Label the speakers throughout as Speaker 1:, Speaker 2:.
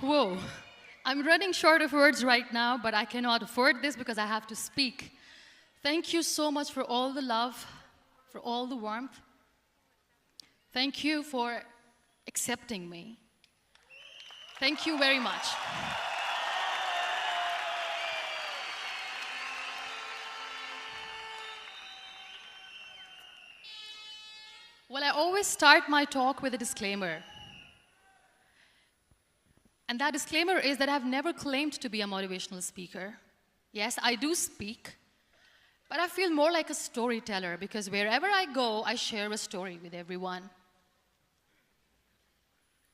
Speaker 1: Whoa. I'm running short of words right now, but I cannot afford this because I have to speak. Thank you so much for all the love, for all the warmth. Thank you for accepting me. Thank you very much. Well, I always start my talk with a disclaimer. And that disclaimer is that I've never claimed to be a motivational speaker. Yes, I do speak, but I feel more like a storyteller because wherever I go, I share a story with everyone.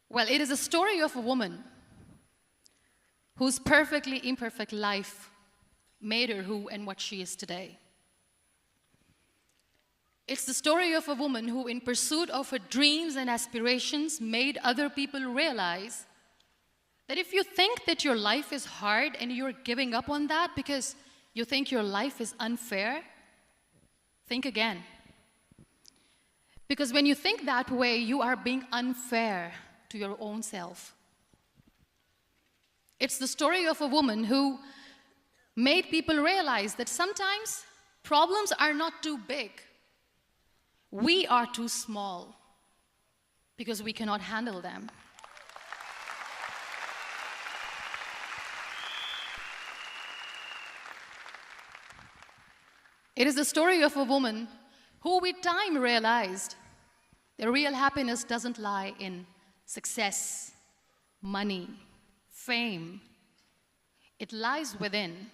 Speaker 1: Well, it is a story of a woman whose perfectly imperfect life made her who and what she is today. It's the story of a woman who, in pursuit of her dreams and aspirations, made other people realize that if you think that your life is hard and you're giving up on that because you think your life is unfair, think again. Because when you think that way, you are being unfair to your own self. It's the story of a woman who made people realize that sometimes problems are not too big. We are too small because we cannot handle them. It is the story of a woman who with time realized that real happiness doesn't lie in success, money, fame. It lies within.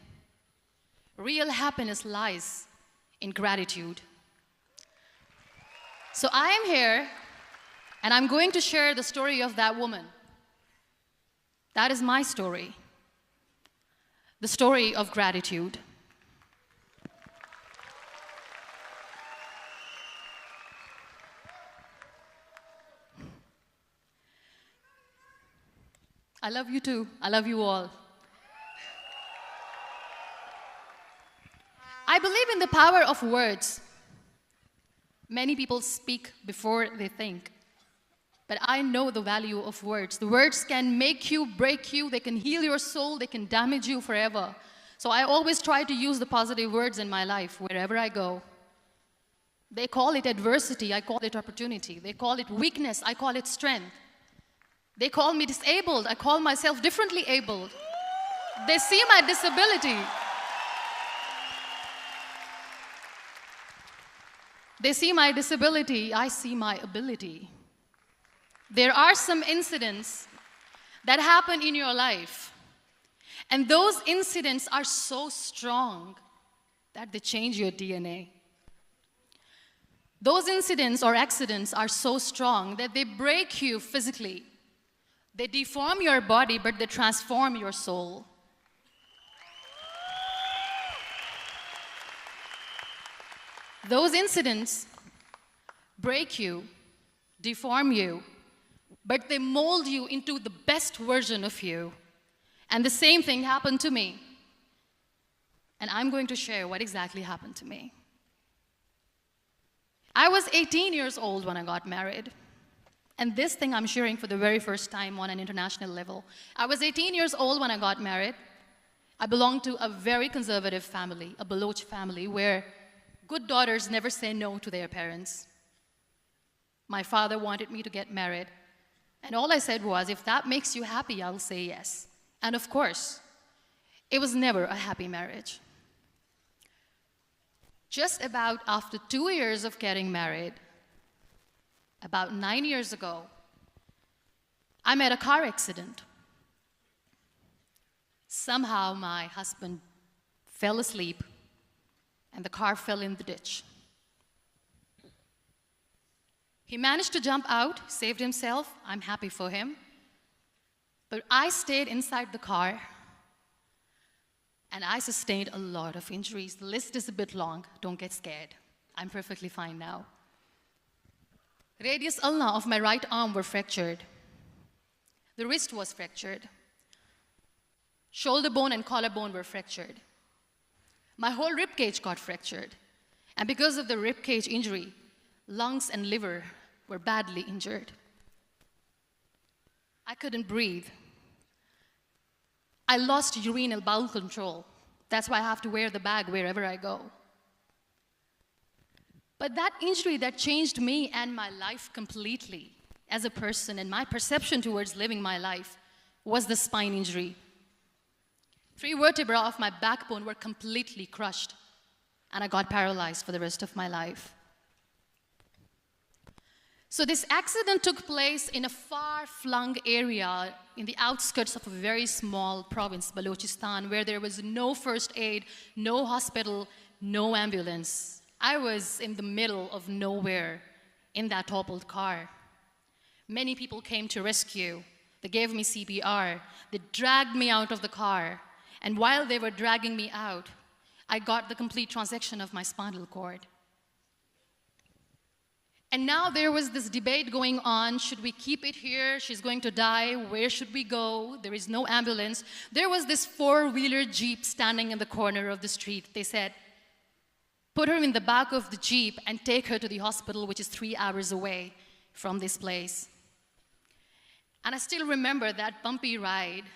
Speaker 1: Real happiness lies in gratitude. So I am here, and I'm going to share the story of that woman. That is my story. The story of gratitude. I love you too. I love you all. I believe in the power of words. Many people speak before they think. But I know the value of words. The words can make you, break you, they can heal your soul, they can damage you forever. So I always try to use the positive words in my life wherever I go. They call it adversity, I call it opportunity. They call it weakness, I call it strength. They call me disabled, I call myself differently abled. They see my disability. They see my disability, I see my ability. There are some incidents that happen in your life, and those incidents are so strong that they change your DNA. Those incidents or accidents are so strong that they break you physically. They deform your body, but they transform your soul. Those incidents break you, deform you, but they mold you into the best version of you. And the same thing happened to me. And I'm going to share what exactly happened to me. I was 18 years old when I got married. And this thing I'm sharing for the very first time on an international level. I was 18 years old when I got married. I belonged to a very conservative family, a Baloch family, where good daughters never say no to their parents. My father wanted me to get married. And all I said was, if that makes you happy, I'll say yes. And of course, it was never a happy marriage. Just about after 2 years of getting married, about 9 years ago, I met a car accident. Somehow my husband fell asleep and the car fell in the ditch. He managed to jump out, saved himself. I'm happy for him. But I stayed inside the car and I sustained a lot of injuries. The list is a bit long. Don't get scared. I'm perfectly fine now. Radius ulna of my right arm were fractured. The wrist was fractured. Shoulder bone and collarbone were fractured. My whole rib cage got fractured. And because of the rib cage injury, lungs and liver were badly injured. I couldn't breathe. I lost urinal bowel control. That's why I have to wear the bag wherever I go. But that injury that changed me and my life completely as a person and my perception towards living my life was the spine injury. 3 vertebrae of my backbone were completely crushed, and I got paralyzed for the rest of my life. So this accident took place in a far-flung area in the outskirts of a very small province, Balochistan, where there was no first aid, no hospital, no ambulance. I was in the middle of nowhere in that toppled car. Many people came to rescue. They gave me CPR. They dragged me out of the car. And while they were dragging me out, I got the complete transection of my spinal cord. And now there was this debate going on. Should we keep it here? She's going to die. Where should we go? There is no ambulance. There was this 4-wheeler Jeep standing in the corner of the street. They said, put her in the back of the Jeep and take her to the hospital, which is 3 hours away from this place. And I still remember that bumpy ride.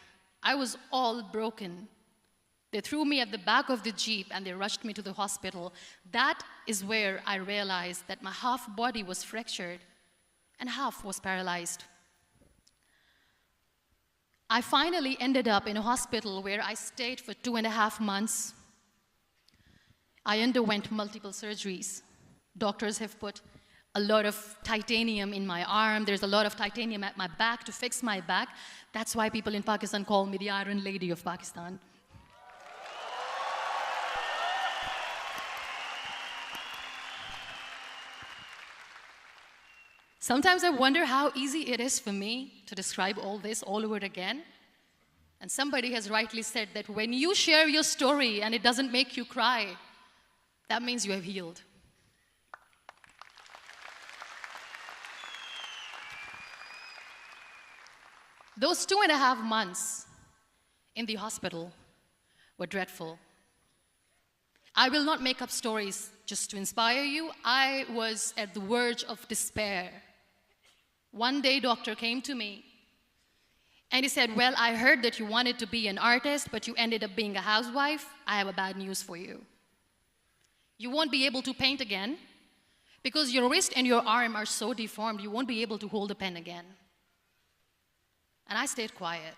Speaker 1: I was all broken. They threw me at the back of the Jeep and they rushed me to the hospital. That is where I realized that my half body was fractured and half was paralyzed. I finally ended up in a hospital where I stayed for 2.5 months. I underwent multiple surgeries. Doctors have put a lot of titanium in my arm. There's a lot of titanium at my back to fix my back. That's why people in Pakistan call me the Iron Lady of Pakistan. Sometimes I wonder how easy it is for me to describe all this all over again. And somebody has rightly said that when you share your story and it doesn't make you cry, that means you have healed. Those 2.5 months in the hospital were dreadful. I will not make up stories just to inspire you. I was at the verge of despair. One day, doctor came to me and he said, well, I heard that you wanted to be an artist, but you ended up being a housewife. I have a bad news for you. You won't be able to paint again because your wrist and your arm are so deformed, you won't be able to hold a pen again. And I stayed quiet.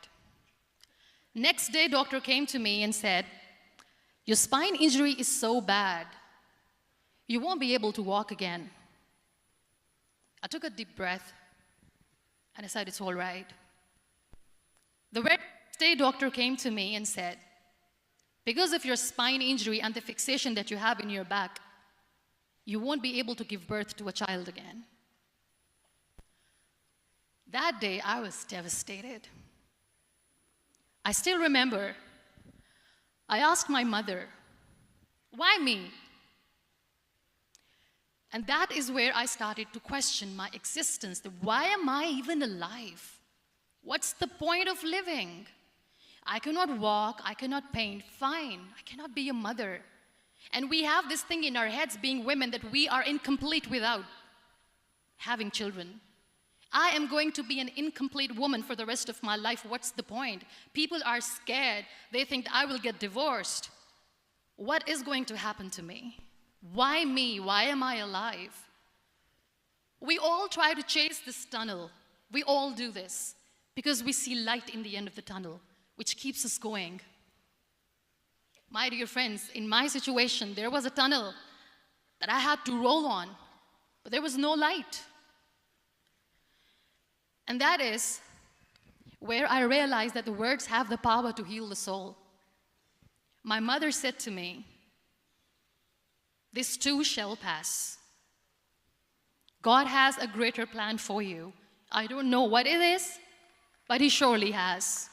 Speaker 1: Next day, doctor came to me and said, your spine injury is so bad, you won't be able to walk again. I took a deep breath and I said, it's all right. The very next day, doctor came to me and said, because of your spine injury and the fixation that you have in your back, you won't be able to give birth to a child again. That day, I was devastated. I still remember, I asked my mother, why me? And that is where I started to question my existence. Why am I even alive? What's the point of living? I cannot walk, I cannot paint, fine. I cannot be a mother. And we have this thing in our heads, being women, that we are incomplete without having children. I am going to be an incomplete woman for the rest of my life. What's the point? People are scared. They think I will get divorced. What is going to happen to me? Why me? Why am I alive? We all try to chase this tunnel. We all do this because we see light in the end of the tunnel, which keeps us going. My dear friends, in my situation, there was a tunnel that I had to roll on, but there was no light. And that is where I realized that the words have the power to heal the soul. My mother said to me, this too shall pass. God has a greater plan for you. I don't know what it is, but He surely has.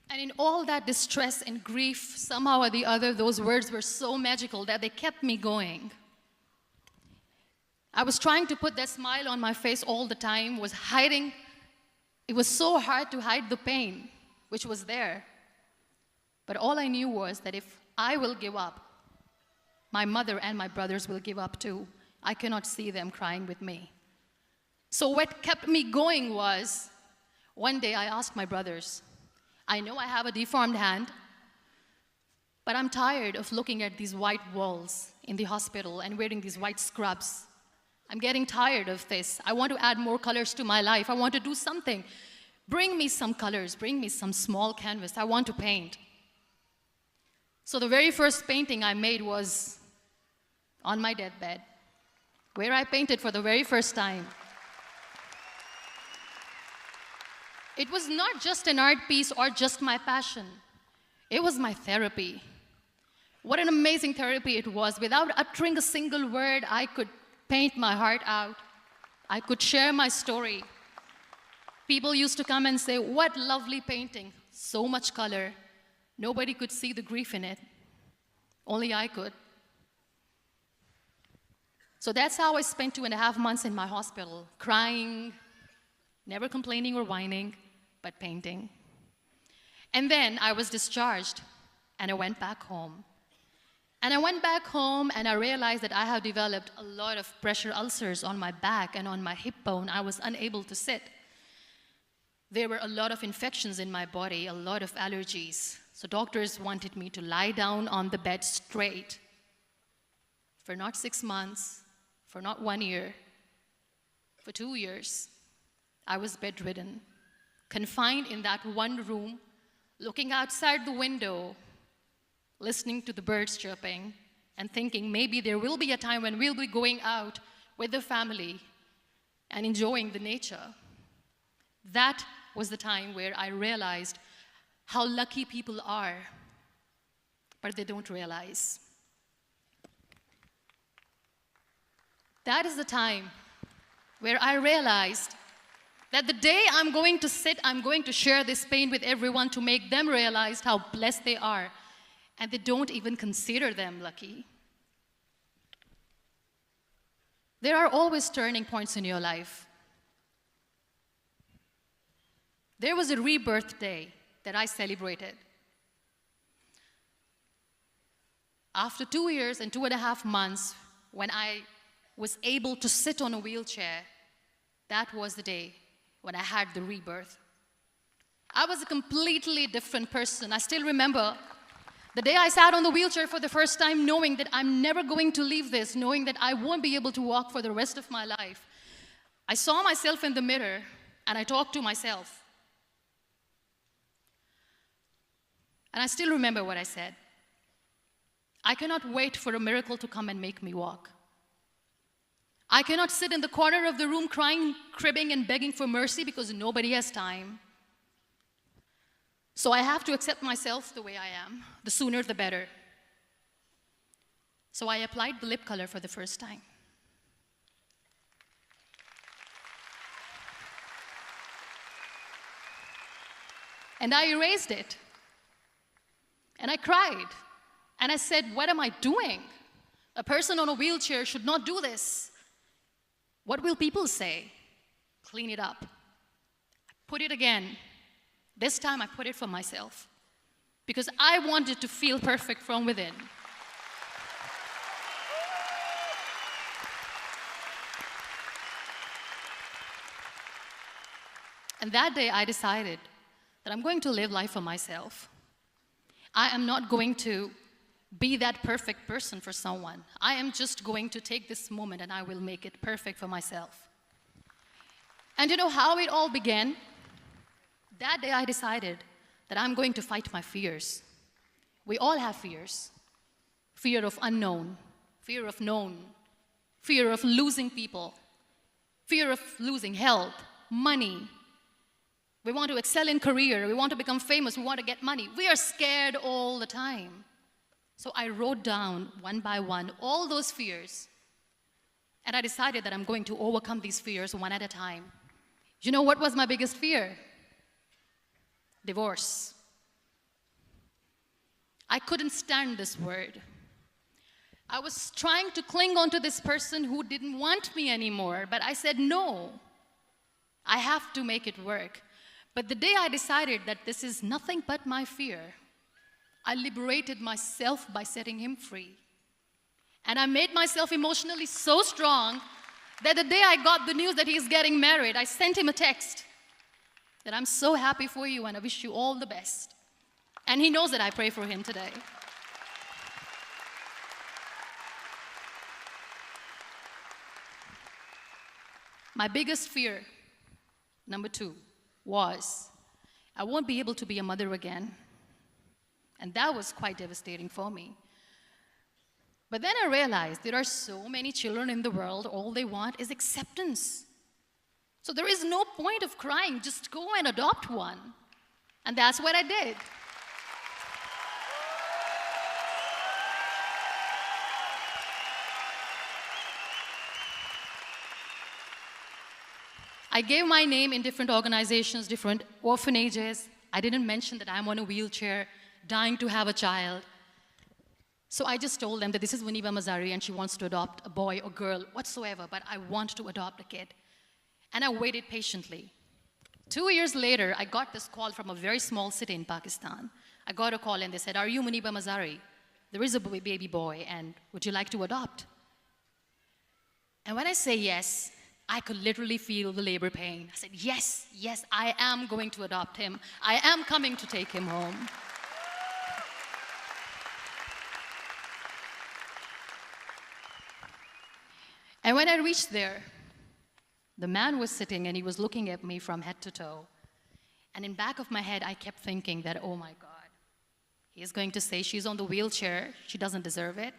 Speaker 1: And in all that distress and grief, somehow or the other, those words were so magical that they kept me going. I was trying to put that smile on my face all the time, was hiding. It was so hard to hide the pain, which was there. But all I knew was that if I will give up, my mother and my brothers will give up too. I cannot see them crying with me. So what kept me going was, one day I asked my brothers, I know I have a deformed hand, but I'm tired of looking at these white walls in the hospital and wearing these white scrubs. I'm getting tired of this. I want to add more colors to my life. I want to do something. Bring me some colors. Bring me some small canvas. I want to paint. So the very first painting I made was on my deathbed, where I painted for the very first time. It was not just an art piece or just my passion. It was my therapy. What an amazing therapy it was. Without uttering a single word, I could paint my heart out. I could share my story. People used to come and say, what lovely painting, so much color. Nobody could see the grief in it. Only I could. So that's how I spent 2.5 months in my hospital, crying, never complaining or whining, but painting. And then I was discharged, and I went back home. And I went back home, and I realized that I have developed a lot of pressure ulcers on my back and on my hip bone. I was unable to sit. There were a lot of infections in my body, a lot of allergies. So doctors wanted me to lie down on the bed straight for not 6 months, for not 1 year, for 2 years. I was bedridden, confined in that one room, looking outside the window, listening to the birds chirping, and thinking maybe there will be a time when we'll be going out with the family and enjoying the nature. That was the time where I realized how lucky people are, but they don't realize. That is the time where I realized that the day I'm going to sit, I'm going to share this pain with everyone to make them realize how blessed they are, and they don't even consider them lucky. There are always turning points in your life. There was a rebirth day that I celebrated. After 2 years and 2.5 months, when I was able to sit on a wheelchair, that was the day when I had the rebirth. I was a completely different person. I still remember the day I sat on the wheelchair for the first time, knowing that I'm never going to leave this, knowing that I won't be able to walk for the rest of my life. I saw myself in the mirror, and I talked to myself. And I still remember what I said. I cannot wait for a miracle to come and make me walk. I cannot sit in the corner of the room crying, cribbing, and begging for mercy because nobody has time. So I have to accept myself the way I am. The sooner, the better. So I applied the lip color for the first time. And I erased it. And I cried. And I said, what am I doing? A person on a wheelchair should not do this. What will people say? Clean it up. Put it again. This time I put it for myself. Because I wanted to feel perfect from within. And that day I decided that I'm going to live life for myself. I am not going to be that perfect person for someone. I am just going to take this moment and I will make it perfect for myself. And you know how it all began? That day I decided that I'm going to fight my fears. We all have fears. Fear of unknown, fear of known, fear of losing people, fear of losing health, money. We want to excel in career, we want to become famous, we want to get money. We are scared all the time. So I wrote down one by one all those fears. And I decided that I'm going to overcome these fears one at a time. You know what was my biggest fear? Divorce. I couldn't stand this word. I was trying to cling on to this person who didn't want me anymore, but I said no. I have to make it work. But the day I decided that this is nothing but my fear, I liberated myself by setting him free. And I made myself emotionally so strong that the day I got the news that he's getting married, I sent him a text that I'm so happy for you and I wish you all the best. And he knows that I pray for him today. My biggest fear, number 2, was I won't be able to be a mother again. And that was quite devastating for me. But then I realized there are so many children in the world, all they want is acceptance. So there is no point of crying, just go and adopt one. And that's what I did. I gave my name in different organizations, different orphanages. I didn't mention that I'm on a wheelchair, dying to have a child. So I just told them that this is Muniba Mazari and she wants to adopt a boy or girl, whatsoever, but I want to adopt a kid. And I waited patiently. 2 years later, I got this call from a very small city in Pakistan. I got a call and they said, "Are you Muniba Mazari? There is a baby boy and would you like to adopt?" And when I say yes, I could literally feel the labor pain. I said, yes, yes, I am going to adopt him. I am coming to take him home. And when I reached there, the man was sitting and he was looking at me from head to toe. And in back of my head, I kept thinking that, oh my God, he is going to say she's on the wheelchair, she doesn't deserve it.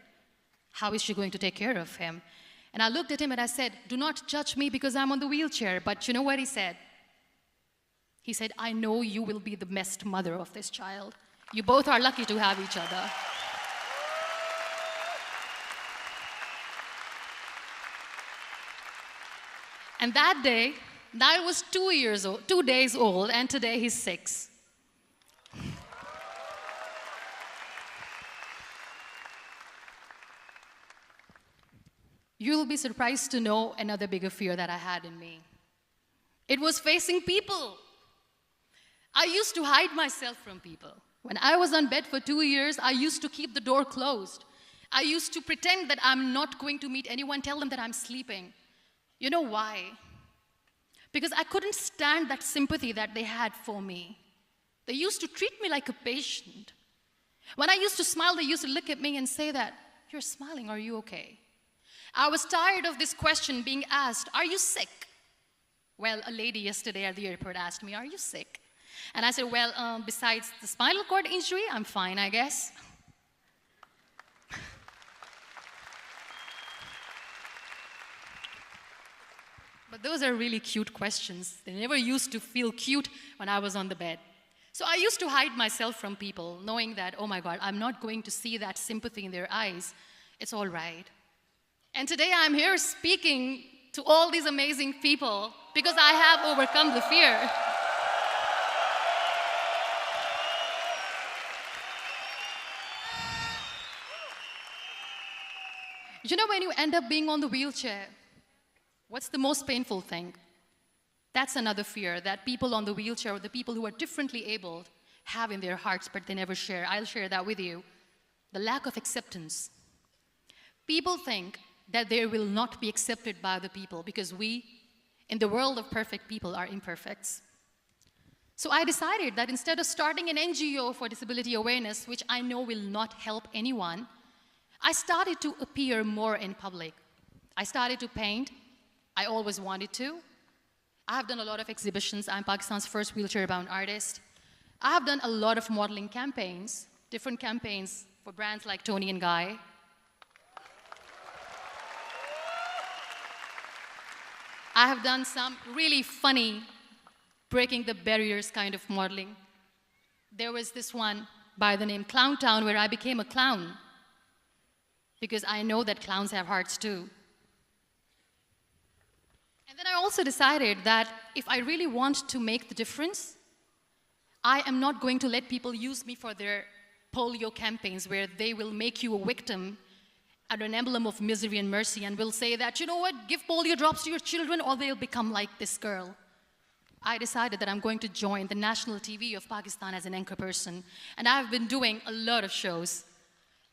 Speaker 1: How is she going to take care of him? And I looked at him and I said, "Do not judge me because I'm on the wheelchair." But you know what he said? He said, "I know you will be the best mother of this child. You both are lucky to have each other." And that day, I was 2 days old, and today he's 6. You'll be surprised to know another bigger fear that I had in me. It was facing people. I used to hide myself from people. When I was on bed for 2 years, I used to keep the door closed. I used to pretend that I'm not going to meet anyone, tell them that I'm sleeping. You know why? Because I couldn't stand that sympathy that they had for me. They used to treat me like a patient. When I used to smile, they used to look at me and say that, "You're smiling, are you okay?" I was tired of this question being asked, "Are you sick?" Well, a lady yesterday at the airport asked me, "Are you sick?" And I said, "Well, besides the spinal cord injury, I'm fine, I guess." But those are really cute questions. They never used to feel cute when I was on the bed. So I used to hide myself from people, knowing that, oh my God, I'm not going to see that sympathy in their eyes. It's all right. And today I'm here speaking to all these amazing people because I have overcome the fear. You know, when you end up being on the wheelchair, what's the most painful thing? That's another fear that people on the wheelchair or the people who are differently abled have in their hearts, but they never share. I'll share that with you. The lack of acceptance. People think that they will not be accepted by the people because we, in the world of perfect people, are imperfects. So I decided that instead of starting an NGO for disability awareness, which I know will not help anyone, I started to appear more in public. I started to paint. I always wanted to. I have done a lot of exhibitions. I'm Pakistan's first wheelchair-bound artist. I have done a lot of modeling campaigns, different campaigns for brands like Tony and Guy. I have done some really funny, breaking the barriers kind of modeling. There was this one by the name Clown Town where I became a clown because I know that clowns have hearts too. And then I also decided that if I really want to make the difference, I am not going to let people use me for their polio campaigns where they will make you a victim and an emblem of misery and mercy and will say that, you know what, give polio drops to your children or they'll become like this girl. I decided that I'm going to join the national TV of Pakistan as an anchor person. And I've been doing a lot of shows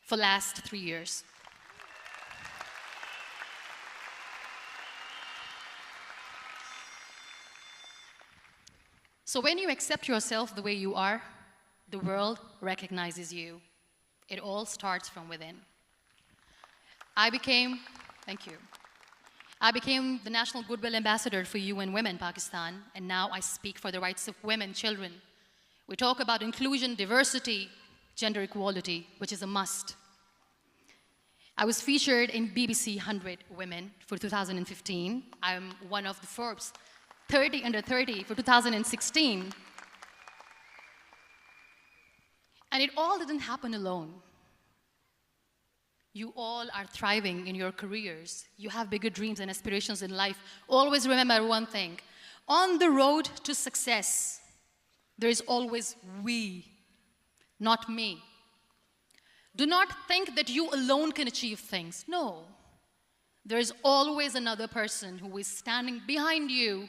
Speaker 1: for the last 3 years. So when you accept yourself the way you are, the world recognizes you. It all starts from within. Thank you. I became the National Goodwill Ambassador for UN Women Pakistan, and now I speak for the rights of women, children. We talk about inclusion, diversity, gender equality, which is a must. I was featured in BBC 100 Women for 2015. I'm one of the Forbes 30 under 30 for 2016. And it all didn't happen alone. You all are thriving in your careers. You have bigger dreams and aspirations in life. Always remember one thing. On the road to success, there is always we, not me. Do not think that you alone can achieve things. No. There is always another person who is standing behind you,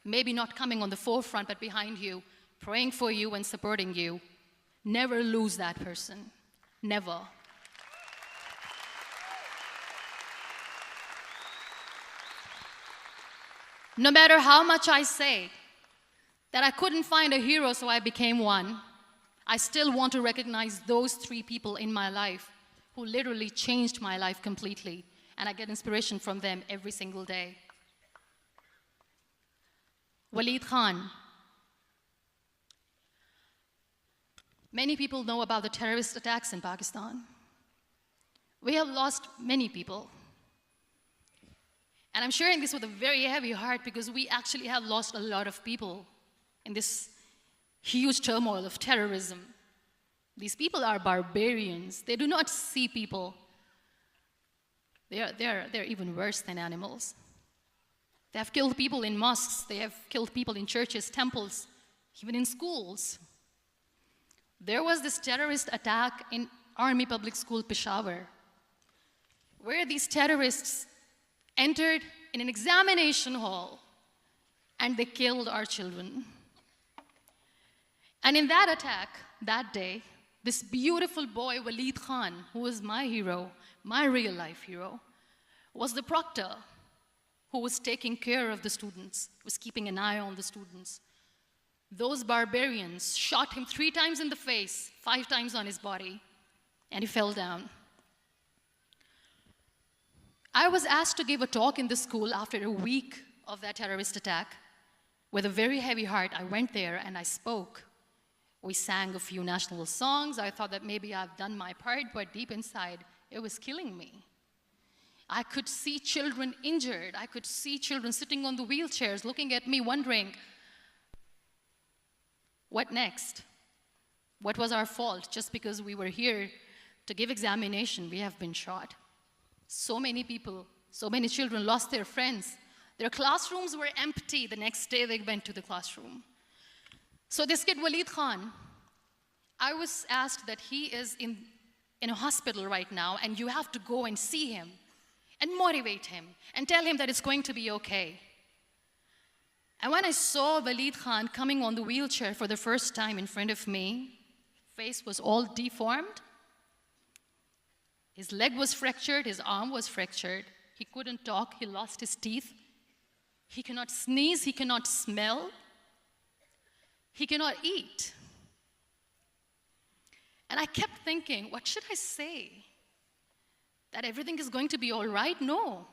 Speaker 1: maybe not coming on the forefront, but behind you, praying for you and supporting you. Never lose that person. Never. No matter how much I say that I couldn't find a hero, so I became one, I still want to recognize those 3 people in my life who literally changed my life completely, and I get inspiration from them every single day. Waleed Khan. Many people know about the terrorist attacks in Pakistan. We have lost many people. And I'm sharing this with a very heavy heart because we actually have lost a lot of people in this huge turmoil of terrorism. These people are barbarians. They do not see people. They're even worse than animals. They have killed people in mosques. They have killed people in churches, temples, even in schools. There was this terrorist attack in Army Public School, Peshawar, where these terrorists entered in an examination hall and they killed our children. And in that attack, that day, this beautiful boy, Waleed Khan, who was my hero, my real life hero, was the proctor who was taking care of the students, was keeping an eye on the students. Those barbarians shot him 3 times in the face, 5 times on his body, and he fell down. I was asked to give a talk in the school after a week of that terrorist attack. With a very heavy heart, I went there and I spoke. We sang a few national songs. I thought that maybe I've done my part, but deep inside, it was killing me. I could see children injured. I could see children sitting on the wheelchairs, looking at me, wondering, what next? What was our fault? Just because we were here to give examination, we have been shot. So many people, so many children lost their friends. Their classrooms were empty. The next day they went to the classroom. So this kid, Waleed Khan, I was asked that he is in a hospital right now, and you have to go and see him and motivate him and tell him that it's going to be okay. And when I saw Waleed Khan coming on the wheelchair for the first time in front of me, face was all deformed. His leg was fractured, his arm was fractured. He couldn't talk, he lost his teeth. He cannot sneeze, he cannot smell. He cannot eat. And I kept thinking, what should I say? That everything is going to be all right? No,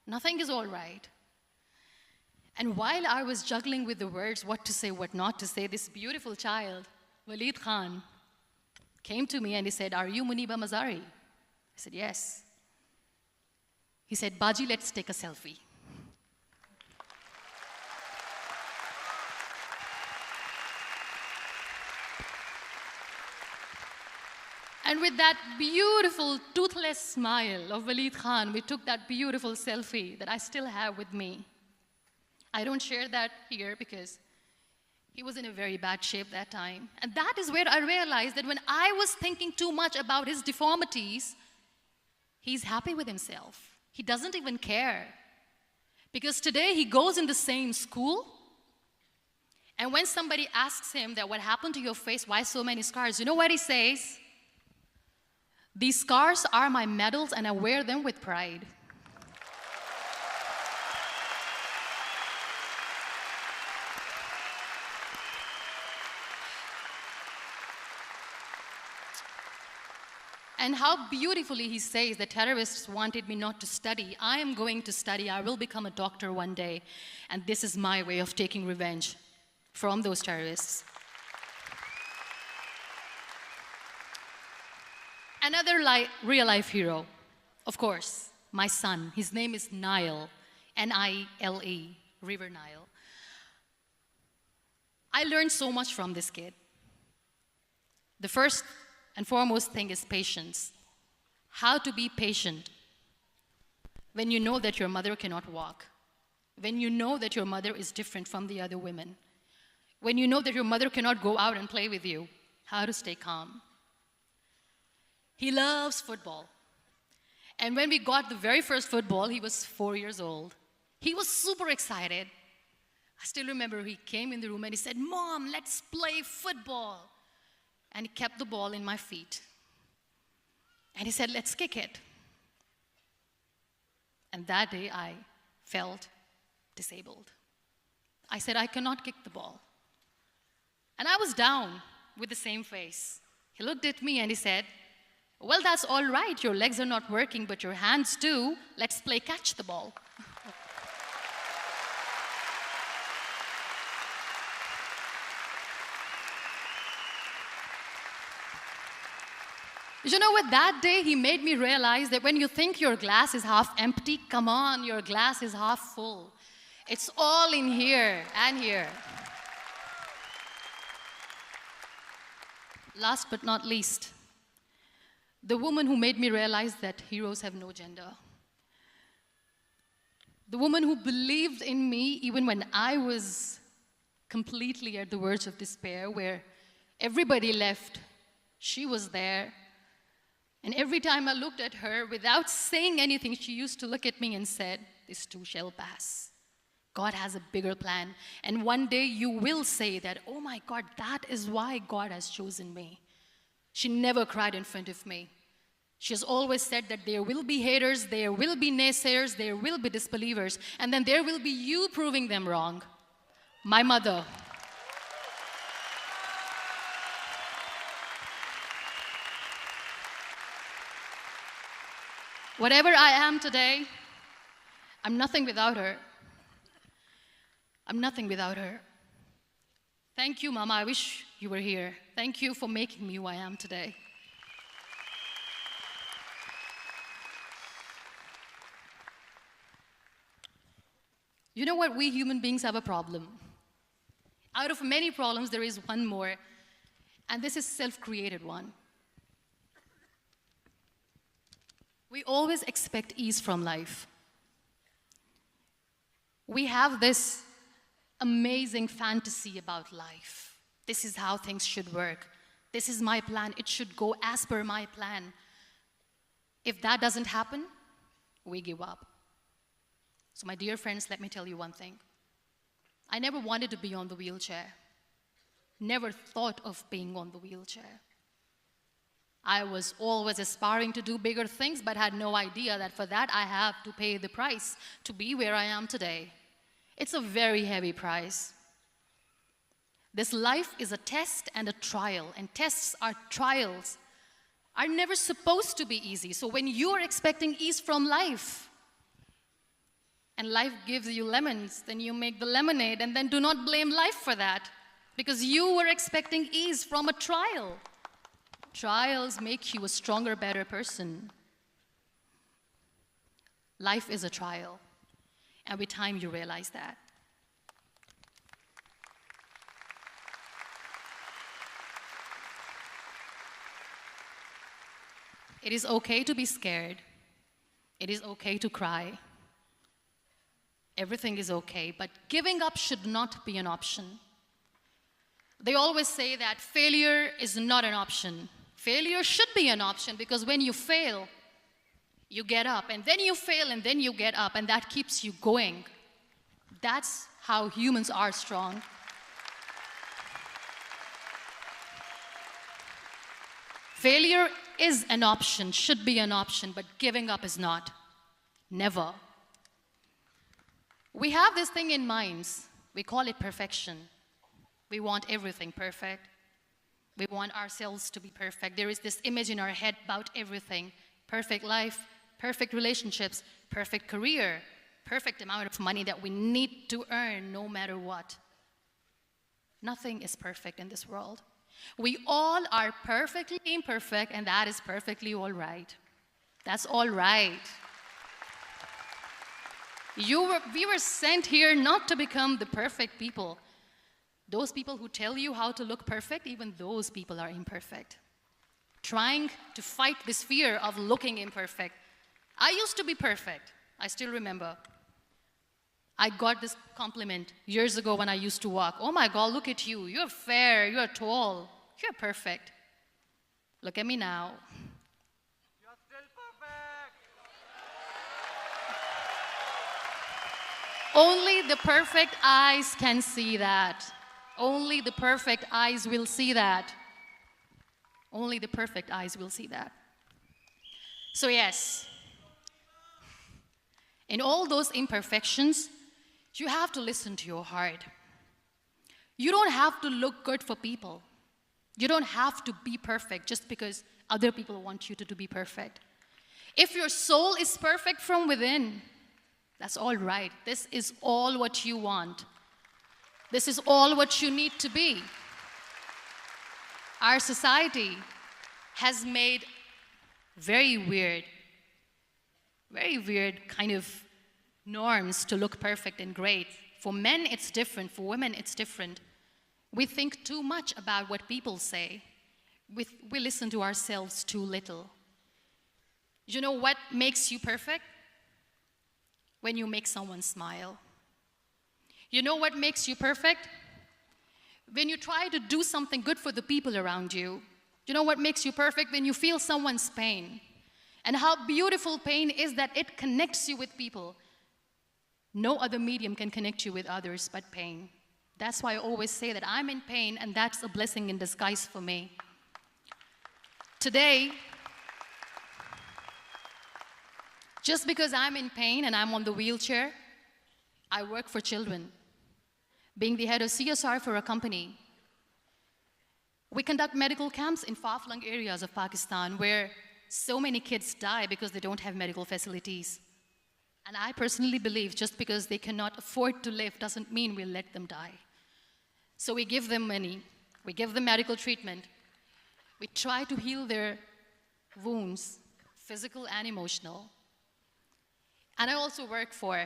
Speaker 1: nothing is all right. And while I was juggling with the words, what to say, what not to say, this beautiful child, Waleed Khan, came to me and he said, "Are you Muniba Mazari?" I said, "Yes." He said, "Baji, let's take a selfie." And with that beautiful, toothless smile of Waleed Khan, we took that beautiful selfie that I still have with me. I don't share that here because he was in a very bad shape that time. And that is where I realized that when I was thinking too much about his deformities, he's happy with himself. He doesn't even care. Because today he goes in the same school, and when somebody asks him that, what happened to your face, why so many scars, you know what he says? "These scars are my medals and I wear them with pride." And how beautifully he says the terrorists wanted me not to study. I am going to study. I will become a doctor one day. And this is my way of taking revenge from those terrorists. Another real-life hero, of course, my son. His name is Nile, N-I-L-E, River Nile. I learned so much from this kid. The first and foremost thing is patience. How to be patient when you know that your mother cannot walk, when you know that your mother is different from the other women, when you know that your mother cannot go out and play with you, how to stay calm. He loves football. And when we got the very first football, he was 4 years old. He was super excited. I still remember he came in the room and he said, "Mom, let's play football." And he kept the ball in my feet. And he said, "Let's kick it." And that day I felt disabled. I said, "I cannot kick the ball." And I was down with the same face. He looked at me and he said, "Well, that's all right. Your legs are not working, but your hands do. Let's play catch the ball." You know what? That day he made me realize that when you think your glass is half empty, come on, your glass is half full. It's all in here and here. Last but not least, the woman who made me realize that heroes have no gender. The woman who believed in me even when I was completely at the verge of despair, where everybody left, she was there. And every time I looked at her, without saying anything, she used to look at me and said, "This too shall pass. God has a bigger plan. And one day you will say that, oh my God, that is why God has chosen me." She never cried in front of me. She has always said that there will be haters, there will be naysayers, there will be disbelievers, and then there will be you proving them wrong. My mother. Whatever I am today, I'm nothing without her. I'm nothing without her. Thank you, Mama. I wish you were here. Thank you for making me who I am today. You know what? We human beings have a problem. Out of many problems, there is one more, and this is a self-created one. We always expect ease from life. We have this amazing fantasy about life. This is how things should work. This is my plan. It should go as per my plan. If that doesn't happen, we give up. So my dear friends, let me tell you one thing. I never wanted to be on the wheelchair. Never thought of being on the wheelchair. I was always aspiring to do bigger things, but had no idea that for that I have to pay the price to be where I am today. It's a very heavy price. This life is a test and a trial, and tests are trials are never supposed to be easy. So when you are expecting ease from life, and life gives you lemons, then you make the lemonade, and then do not blame life for that, because you were expecting ease from a trial. Trials make you a stronger, better person. Life is a trial, and with time you realize that. It is okay to be scared. It is okay to cry. Everything is okay, but giving up should not be an option. They always say that failure is not an option. Failure should be an option, because when you fail, you get up, and then you fail, and then you get up, and that keeps you going. That's how humans are strong. Failure is an option, should be an option, but giving up is not. Never. We have this thing in minds. We call it perfection. We want everything perfect. We want ourselves to be perfect. There is this image in our head about everything. Perfect life, perfect relationships, perfect career, perfect amount of money that we need to earn no matter what. Nothing is perfect in this world. We all are perfectly imperfect, and that is perfectly all right. That's all right. We were sent here not to become the perfect people. Those people who tell you how to look perfect, even those people are imperfect. Trying to fight this fear of looking imperfect. I used to be perfect. I still remember. I got this compliment years ago when I used to walk. Oh my God, look at you. You're fair, you're tall, you're perfect. Look at me now.
Speaker 2: You're still perfect.
Speaker 1: Only the perfect eyes can see that. Only the perfect eyes will see that. Only the perfect eyes will see that. So yes, in all those imperfections, you have to listen to your heart. You don't have to look good for people. You don't have to be perfect just because other people want you to be perfect. If your soul is perfect from within, that's all right. This is all what you want. This is all what you need to be. Our society has made very weird kind of norms to look perfect and great. For men, it's different. For women, it's different. We think too much about what people say. We listen to ourselves too little. You know what makes you perfect? When you make someone smile. You know what makes you perfect? When you try to do something good for the people around you. You know what makes you perfect? When you feel someone's pain. And how beautiful pain is that it connects you with people. No other medium can connect you with others but pain. That's why I always say that I'm in pain, and that's a blessing in disguise for me. Today, just because I'm in pain and I'm on the wheelchair, I work for children. Being the head of CSR for a company, we conduct medical camps in far-flung areas of Pakistan where so many kids die because they don't have medical facilities. And I personally believe just because they cannot afford to live doesn't mean we'll let them die. So we give them money, we give them medical treatment, we try to heal their wounds, physical and emotional. And I also work for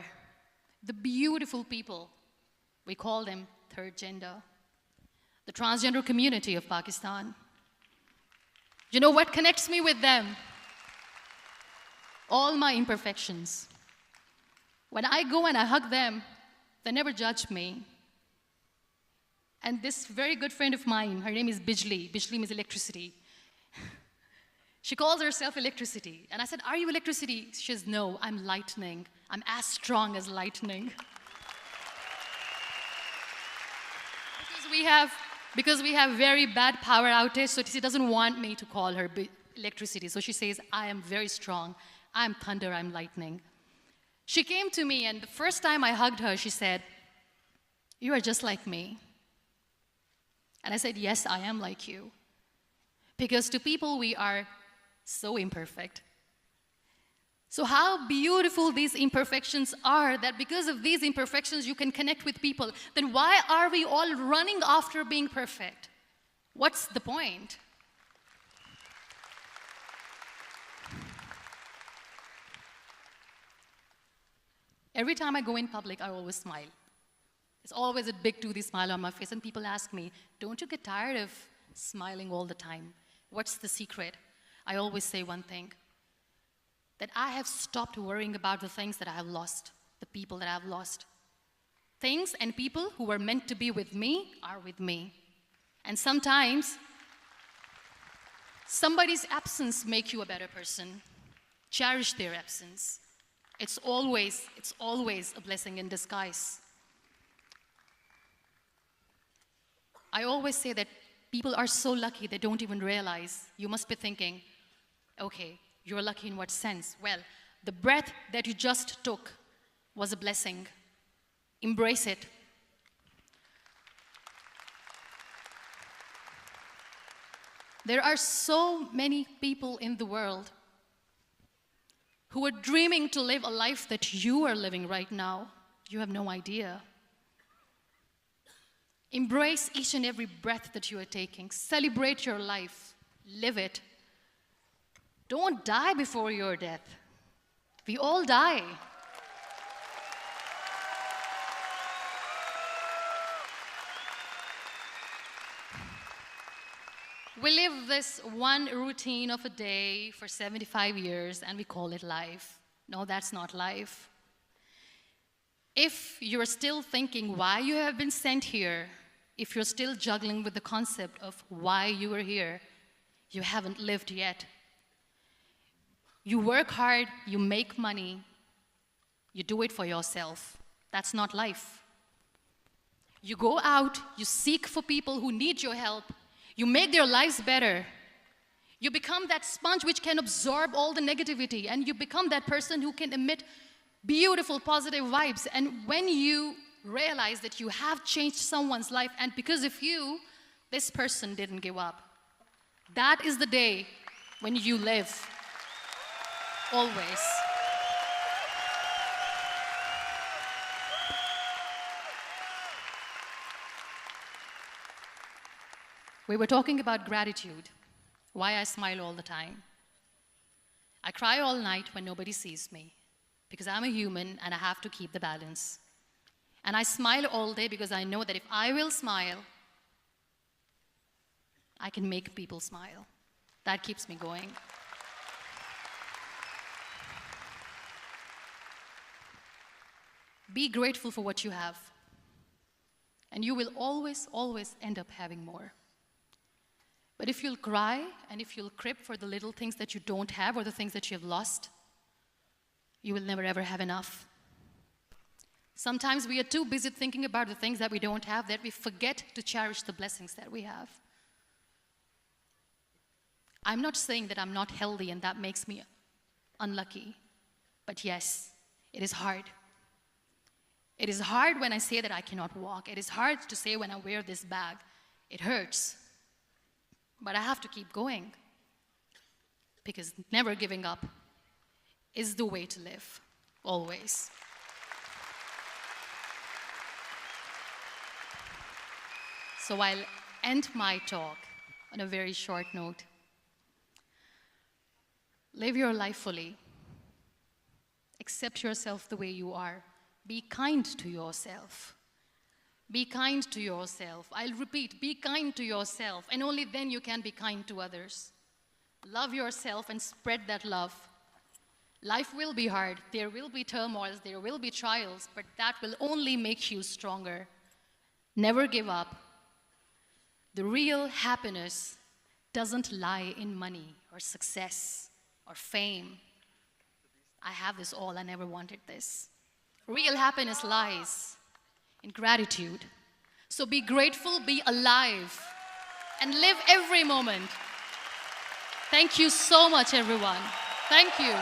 Speaker 1: the beautiful people, we call them third gender, the transgender community of Pakistan. You know what connects me with them? All my imperfections. When I go and I hug them, they never judge me. And this very good friend of mine, her name is Bijli. Bijli means electricity. She calls herself electricity. And I said, are you electricity? She says, no, I'm lightning. I'm as strong as lightning. Because we have very bad power outage, so she doesn't want me to call her electricity. So she says, I am very strong. I'm thunder, I'm lightning. She came to me, and the first time I hugged her, she said, you are just like me. And I said, yes, I am like you. Because to people, we are so imperfect. So how beautiful these imperfections are, that because of these imperfections, you can connect with people. Then why are we all running after being perfect? What's the point? Every time I go in public, I always smile. It's always a big toothy smile on my face, and people ask me, don't you get tired of smiling all the time? What's the secret? I always say one thing, that I have stopped worrying about the things that I have lost, the people that I have lost. Things and people who were meant to be with me are with me. And sometimes, somebody's absence makes you a better person. Cherish their absence. It's always a blessing in disguise. I always say that people are so lucky they don't even realize. You must be thinking, okay, you're lucky in what sense? Well, the breath that you just took was a blessing. Embrace it. There are so many people in the world who are dreaming to live a life that you are living right now. You have no idea. Embrace each and every breath that you are taking. Celebrate your life. Live it. Don't die before your death. We all die. We live this one routine of a day for 75 years and we call it life. No, that's not life. If you're still thinking why you have been sent here, if you're still juggling with the concept of why you are here, you haven't lived yet. You work hard, you make money, you do it for yourself. That's not life. You go out, you seek for people who need your help, you make their lives better. You become that sponge which can absorb all the negativity, and you become that person who can emit beautiful, positive vibes. And when you realize that you have changed someone's life, and because of you, this person didn't give up, that is the day when you live. Always. We were talking about gratitude, why I smile all the time. I cry all night when nobody sees me, because I'm a human and I have to keep the balance. And I smile all day because I know that if I will smile, I can make people smile. That keeps me going. Be grateful for what you have, and you will always, always end up having more. But if you'll cry and if you'll crib for the little things that you don't have or the things that you have lost, you will never ever have enough. Sometimes we are too busy thinking about the things that we don't have that we forget to cherish the blessings that we have. I'm not saying that I'm not healthy and that makes me unlucky, but yes, it is hard. It is hard when I say that I cannot walk. It is hard to say when I wear this bag. It hurts. But I have to keep going, because never giving up is the way to live, always. So I'll end my talk on a very short note. Live your life fully. Accept yourself the way you are. Be kind to yourself. Be kind to yourself. I'll repeat, be kind to yourself, and only then you can be kind to others. Love yourself and spread that love. Life will be hard. There will be turmoils, there will be trials, but that will only make you stronger. Never give up. The real happiness doesn't lie in money or success or fame. I have this all, I never wanted this. Real happiness lies in gratitude. So be grateful, be alive, and live every moment. Thank you so much, everyone. Thank you.